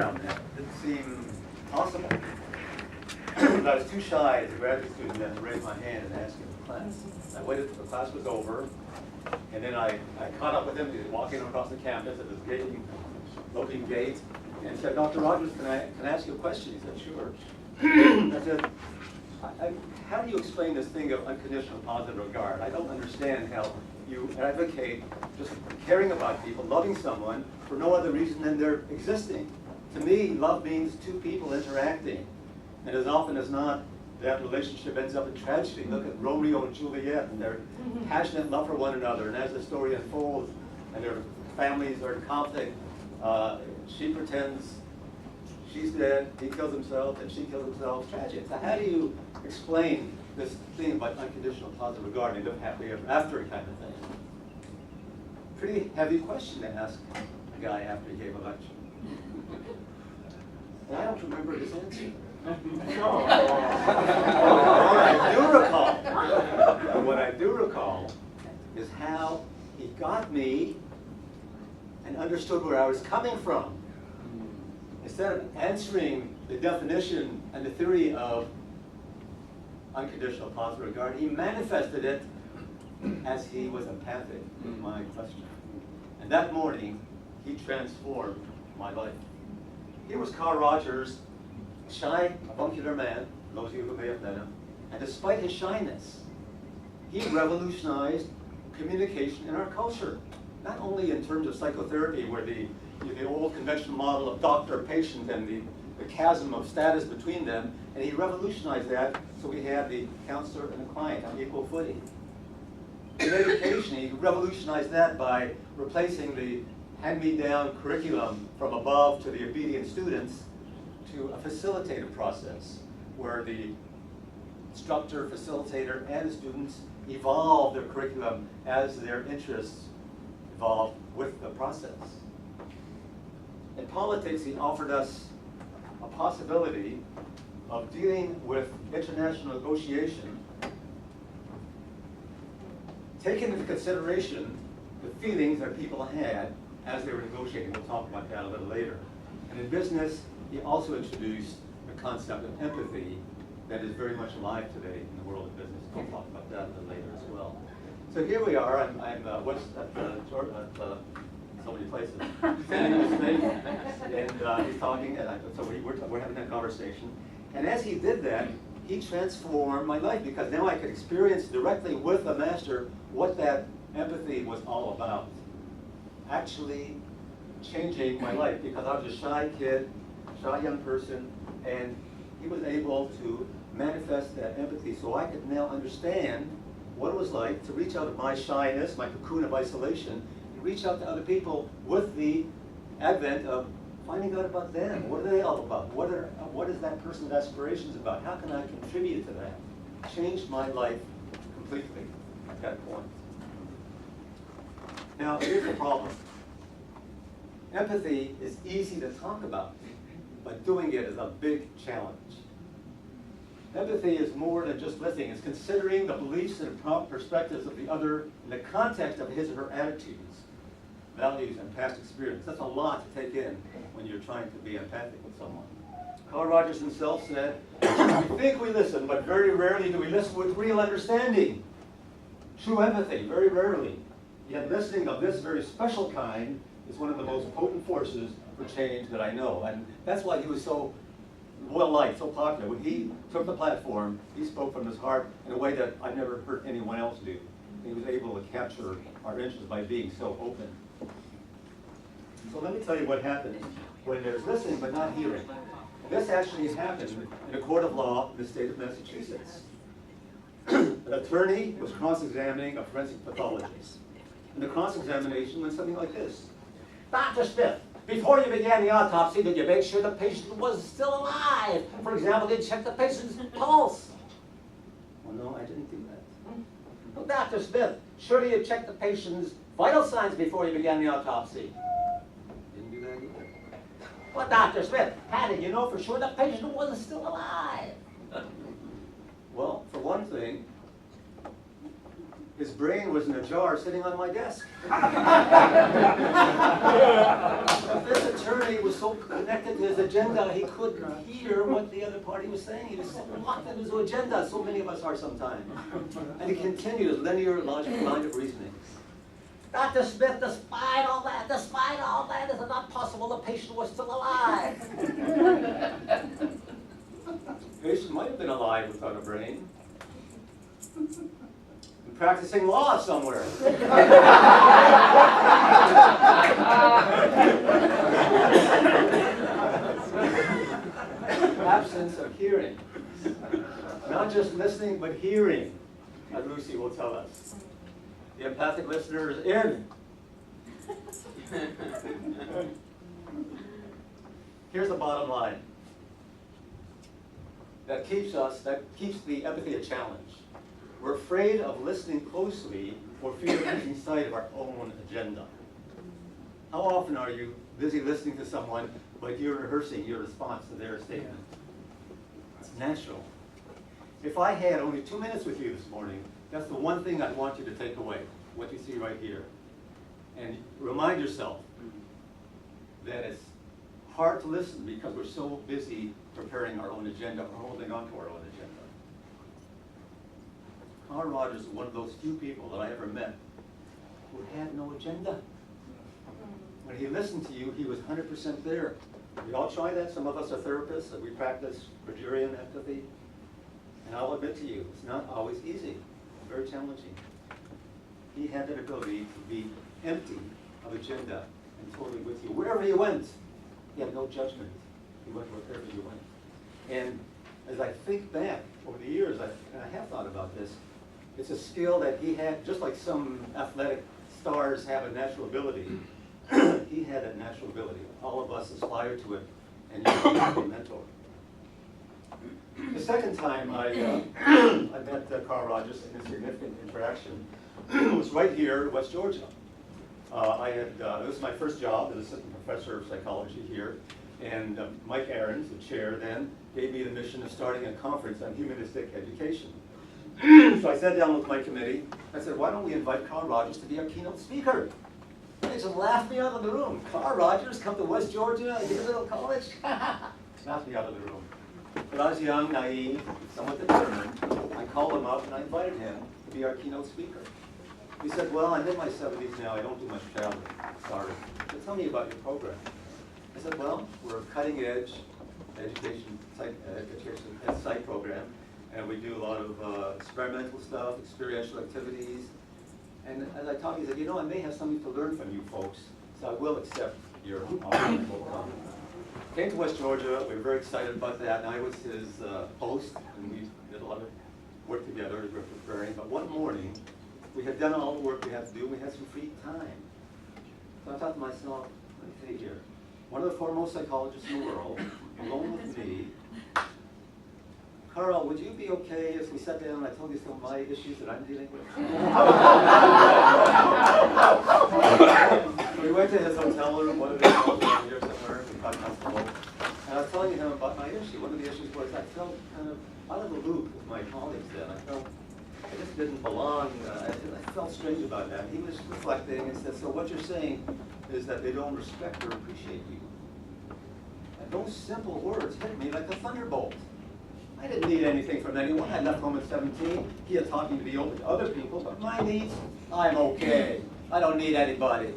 around that. It didn't seem possible. But I was too shy as a graduate student then to raise my hand and ask him to class. I waited till the class was over, and then I caught up with him. He was walking across the campus at this looking gate, and said, "Dr. Rogers, can I ask you a question?" He said, "Sure." I said, how do you explain this thing of unconditional positive regard? I don't understand how you advocate just caring about people, loving someone for no other reason than they're existing. To me, love means two people interacting. And as often as not, that relationship ends up in tragedy. Look at Romeo and Juliet and their passionate love for one another. And as the story unfolds and their families are in conflict, she pretends she's dead, he kills himself, and she kills himself. Tragic. So how do you explain this thing about unconditional positive regard and live happily ever after kind of thing? Pretty heavy question to ask a guy after he gave a lecture. And I don't remember his answer. What I do recall is how he got me and understood where I was coming from. Instead of answering the definition and the theory of unconditional positive regard, he manifested it as he was empathic with my question. And that morning, he transformed my life. Here was Carl Rogers, a shy, avuncular man, those of you who may have met him, and despite his shyness, he revolutionized communication in our culture. Not only in terms of psychotherapy, where the old conventional model of doctor-patient and the chasm of status between them, and he revolutionized that so we had the counselor and the client on equal footing. In education, he revolutionized that by replacing the hand-me-down curriculum from above to the obedient students to a facilitative process where the instructor, facilitator, and the students evolve their curriculum as their interests evolve with the process. In politics, he offered us a possibility of dealing with international negotiation, taking into consideration the feelings that people had as they were negotiating. We'll talk about that a little later. And in business, he also introduced the concept of empathy that is very much alive today in the world of business. We'll talk about that a little later as well. So here we are. I'm what's at so many places. Standing in his face, and he's talking, and so we're having that conversation. And as he did that, he transformed my life, because now I could experience directly with the master what that empathy was all about. Actually changing my life, because I was a shy kid, shy young person, and he was able to manifest that empathy so I could now understand what it was like to reach out of my shyness, my cocoon of isolation, and reach out to other people with the advent of finding out about them. What are they all about? What is that person's aspirations about? How can I contribute to that? Changed my life completely at that point. Now, here's the problem. Empathy is easy to talk about, but doing it is a big challenge. Empathy is more than just listening. It's considering the beliefs and perspectives of the other in the context of his or her attitudes, values, and past experience. That's a lot to take in when you're trying to be empathic with someone. Carl Rogers himself said, "We think we listen, but very rarely do we listen with real understanding." True empathy, very rarely. Yet listening of this very special kind is one of the most potent forces for change that I know. And that's why he was so well-liked, so popular. When he took the platform, he spoke from his heart in a way that I've never heard anyone else do. He was able to capture our interest by being so open. So let me tell you what happens when there's listening but not hearing. This actually happened in a court of law in the state of Massachusetts. An attorney was cross-examining a forensic pathologist. And the cross-examination went something like this. "Dr. Smith, before you began the autopsy, did you make sure the patient was still alive? For example, did you check the patient's pulse?" "Well, no, I didn't do that." "Well, Dr. Smith, surely you checked the patient's vital signs before you began the autopsy?" "Didn't do that either." "Well, Dr. Smith, how did you know for sure the patient wasn't still alive?" "Well, for one thing, His brain was in a jar sitting on my desk. This attorney was so connected to his agenda, he couldn't hear what the other party was saying. He was so locked into his agenda. So many of us are sometimes. And he continued his linear, logical line of reasoning. Dr. Smith, despite all that, it's not possible the patient was still alive. The patient might have been alive without a brain. Practicing law somewhere. Absence of hearing. Not just listening, but hearing, as Lucy will tell us. The empathic listener is in. Here's the bottom line. That keeps the empathy a challenge. We're afraid of listening closely for fear of losing sight of our own agenda. How often are you busy listening to someone, but you're rehearsing your response to their statement? It's natural. If I had only 2 minutes with you this morning, that's the one thing I'd want you to take away, what you see right here. And remind yourself that it's hard to listen because we're so busy preparing our own agenda or holding on to our own agenda. Carl Rogers is one of those few people that I ever met who had no agenda. When he listened to you, he was 100% there. We all try that. Some of us are therapists, and we practice Rogerian empathy. And I'll admit to you, it's not always easy. It's very challenging. He had that ability to be empty of agenda and totally with you. Wherever you went, he had no judgment. He went wherever you went. And as I think back over the years, and I have thought about this, it's a skill that he had, just like some athletic stars have a natural ability. He had that natural ability. All of us aspire to it, and you are a mentor. The second time I met Carl Rogers in a significant interaction was right here in West Georgia. It was my first job as assistant professor of psychology here, and Mike Aarons, the chair then, gave me the mission of starting a conference on humanistic education. So I sat down with my committee. I said, why don't we invite Carl Rogers to be our keynote speaker? They just laughed me out of the room. Carl Rogers come to West Georgia, your little college? Laughed me out of the room. But I was young, naive, somewhat determined. I called him up and I invited him to be our keynote speaker. He said, well, I'm in my 70s now. I don't do much traveling. Sorry. So tell me about your program. I said, well, we're a cutting edge education psych program. And we do a lot of experimental stuff, experiential activities. And as I talked, he said, you know, I may have something to learn from you folks, so I will accept your offer. Came to West Georgia. We were very excited about that. And I was his host, and we did a lot of work together as we were preparing. But one morning, we had done all the work we had to do. We had some free time. So I thought to myself, let me see here. One of the foremost psychologists in the world, alone with me. Carl, would you be okay if we sat down and I told you some of my issues that I'm dealing with? We went to his hotel room, one of his hotels around here somewhere, we got comfortable. And I was telling him about my issue. One of the issues was I felt kind of out of the loop with my colleagues then. I felt I just didn't belong. I felt strange about that. He was reflecting and said, so what you're saying is that they don't respect or appreciate you. And those simple words hit me like a thunderbolt. I didn't need anything from anyone. I left home at 17. He had taught me to be open to other people, but my needs, I'm okay. I don't need anybody.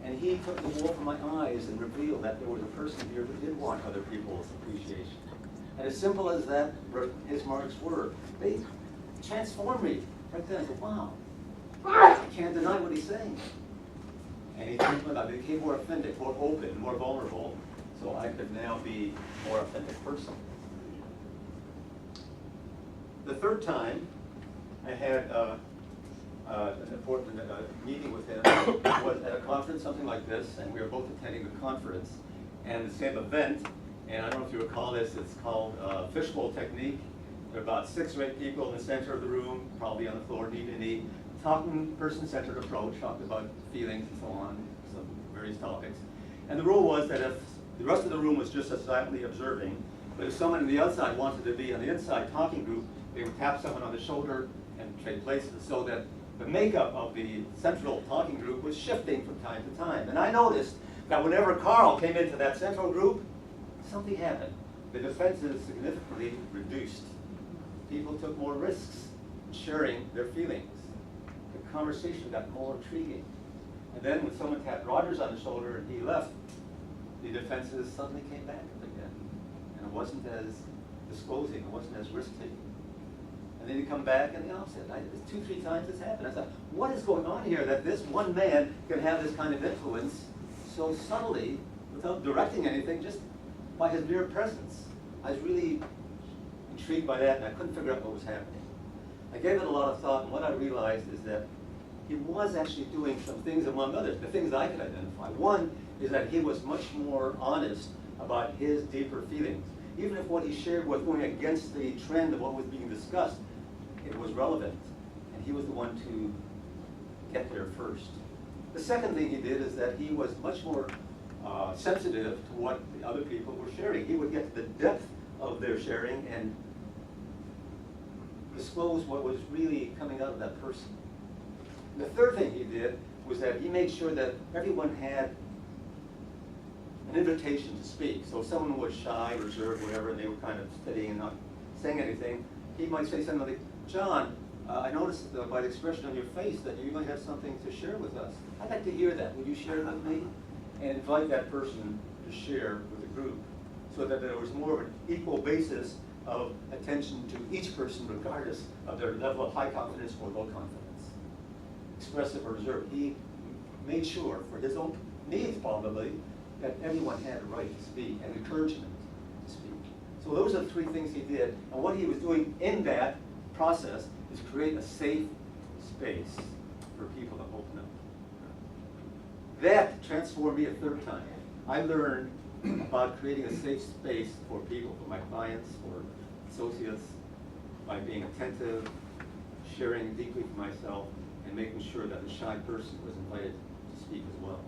And he took the wool from my eyes and revealed that there was a person here who did want other people's appreciation. And as simple as that, his marks were, they transformed me. Right then I said, wow, I can't deny what he's saying. And he became more authentic, more open, more vulnerable, so I could now be a more authentic person. The third time I had an important meeting with him was at a conference, something like this, and we were both attending the conference and the same event. And I don't know if you recall this, it's called fishbowl technique. There are about 6 or 8 people in the center of the room, probably on the floor, knee to knee, talking person-centered approach, talking about feelings and so on, some various topics. And the rule was that if the rest of the room was just as silently observing, but if someone on the outside wanted to be on the inside talking group, they would tap someone on the shoulder and trade places, so that the makeup of the central talking group was shifting from time to time. And I noticed that whenever Carl came into that central group, something happened. The defenses significantly reduced. People took more risks in sharing their feelings. The conversation got more intriguing. And then when someone tapped Rogers on the shoulder and he left, the defenses suddenly came back up again. And it wasn't as disclosing, it wasn't as risk-taking. And then he'd come back and the opposite. 2-3 times this happened. I thought, what is going on here that this one man can have this kind of influence so subtly, without directing anything, just by his mere presence? I was really intrigued by that, and I couldn't figure out what was happening. I gave it a lot of thought, and what I realized is that he was actually doing some things, among others, the things I could identify. One is that he was much more honest about his deeper feelings. Even if what he shared was going against the trend of what was being discussed, it was relevant, and he was the one to get there first. The second thing he did is that he was much more sensitive to what the other people were sharing. He would get to the depth of their sharing and disclose what was really coming out of that person. And the third thing he did was that he made sure that everyone had an invitation to speak. So if someone was shy, reserved, whatever, and they were kind of steady and not saying anything, he might say something like, John, I noticed by the expression on your face that you might have something to share with us. I'd like to hear that. Would you share it with me? And invite that person to share with the group, so that there was more of an equal basis of attention to each person regardless of their level of high confidence or low confidence. Expressive or reserved. He made sure, for his own needs probably, that everyone had a right to speak and encouragement to speak. So those are the three things he did. And what he was doing in that process is create a safe space for people to open up. That transformed me a third time. I learned about creating a safe space for people, for my clients, for associates, by being attentive, sharing deeply for myself, and making sure that the shy person was invited to speak as well.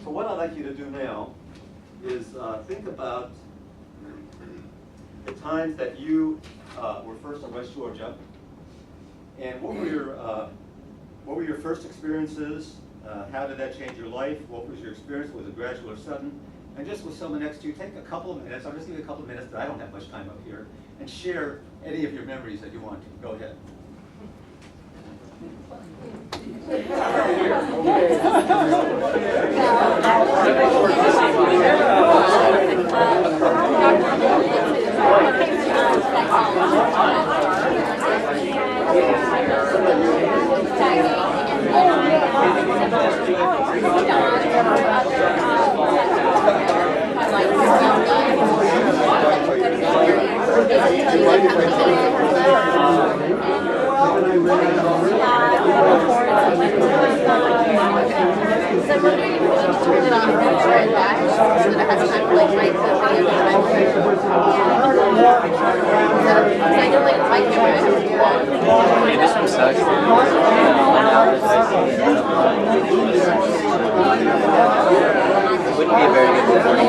So what I'd like you to do now is think about the times that you were first in West Georgia, and what were your first experiences? How did that change your life? What was your experience? Was it gradual or sudden? And just with someone next to you, take a couple of minutes. I'll just give you a couple of minutes, but I don't have much time up here, and share any of your memories that you want to. Go ahead. This one sucks. Wouldn't be a very good recording.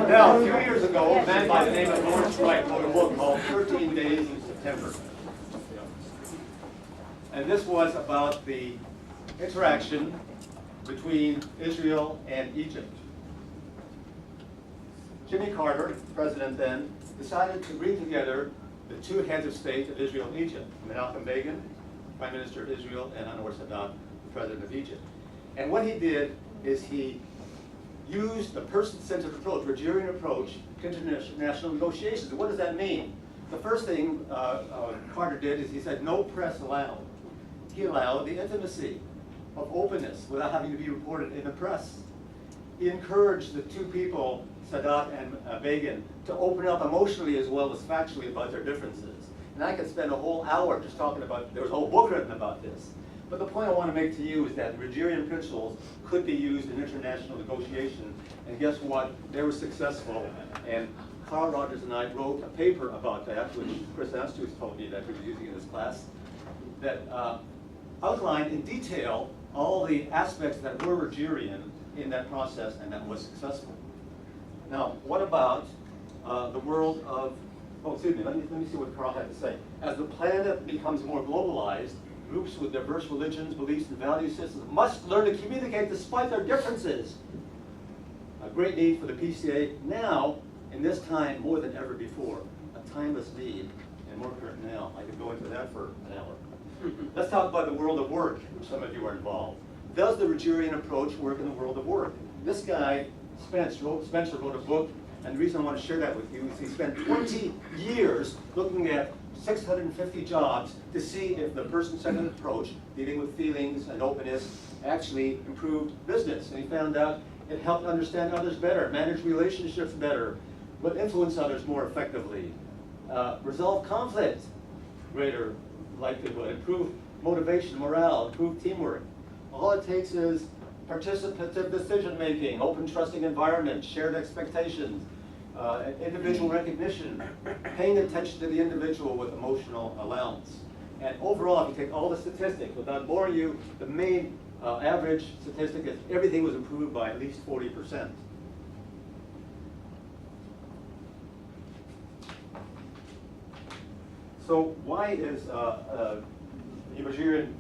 Now, a few years ago, a man by the name of Psych wrote a book called 13 Days in September. And this was about the interaction between Israel and Egypt. Jimmy Carter, president then, decided to bring together the two heads of state of Israel and Egypt, Menachem Begin, Prime Minister of Israel, and Anwar Sadat, the President of Egypt. And what he did is he used the person-centered approach, Rogerian approach, to international negotiations. And what does that mean? The first thing Carter did is he said, no press allowed. He allowed the intimacy of openness without having to be reported in the press. He encouraged the two people, Sadat and Begin, to open up emotionally as well as factually about their differences. And I could spend a whole hour just talking about, there was a whole book written about this. But the point I want to make to you is that Rogerian principles could be used in international negotiation. And guess what? They were successful. And Carl Rogers and I wrote a paper about that, which Chris Anstu's told me that he was using in his class, that outlined in detail all the aspects that were Rogerian in that process and that was successful. Now, what about the world of, oh, excuse me, let me see what Carl had to say. As the planet becomes more globalized, groups with diverse religions, beliefs, and value systems must learn to communicate despite their differences. A great need for the PCA now, in this time, more than ever before. A timeless need, and more current now. I could go into that for an hour. Let's talk about the world of work, which some of you are involved. Does the Rogerian approach work in the world of work? This guy, Spencer wrote a book, and the reason I want to share that with you is he spent 20 years looking at 650 jobs to see if the person-centered approach, dealing with feelings and openness, actually improved business. And he found out it helped understand others better, manage relationships better, would influence others more effectively, resolve conflict, greater likelihood, improve motivation, morale, improve teamwork. All it takes is participative decision-making, open, trusting environment, shared expectations, individual recognition, paying attention to the individual with emotional allowance. And overall, if you take all the statistics, without boring you, the main average statistic is everything was improved by at least 40%. So why is the Rogerian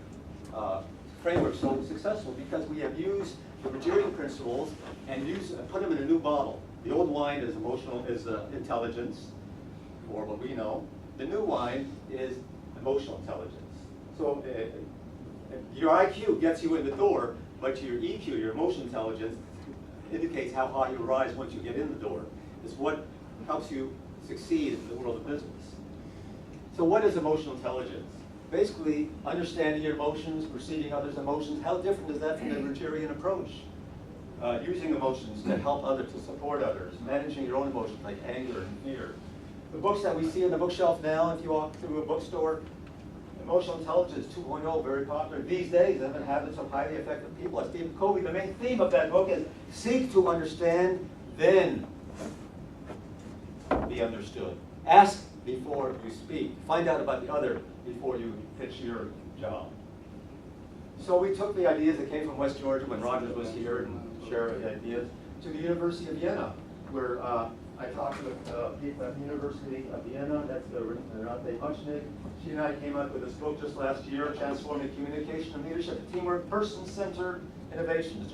framework so successful? Because we have used the Rogerian principles and put them in a new bottle. The old wine is intelligence, or what we know. The new wine is emotional intelligence. So your IQ gets you in the door, but your EQ, your emotional intelligence, indicates how high you rise once you get in the door. It's what helps you succeed in the world of business. So what is emotional intelligence? Basically, understanding your emotions, perceiving others' emotions. How different is that from the Rogerian approach? Using emotions to help others, to support others, managing your own emotions like anger and fear. The books that we see on the bookshelf now, if you walk through a bookstore, Emotional Intelligence 2.0, very popular these days, 7 Habits of Highly Effective People by Stephen Covey. The main theme of that book is seek to understand, then be understood. Ask before you speak. Find out about the other before you pitch your job. So we took the ideas that came from West Georgia when Rogers was here and shared ideas to the University of Vienna, where I talked with people at the University of Vienna. That's Renate Muchnik. She and I came up with this book just last year, Transforming Communication and Leadership, Teamwork, Person-Centered Innovation.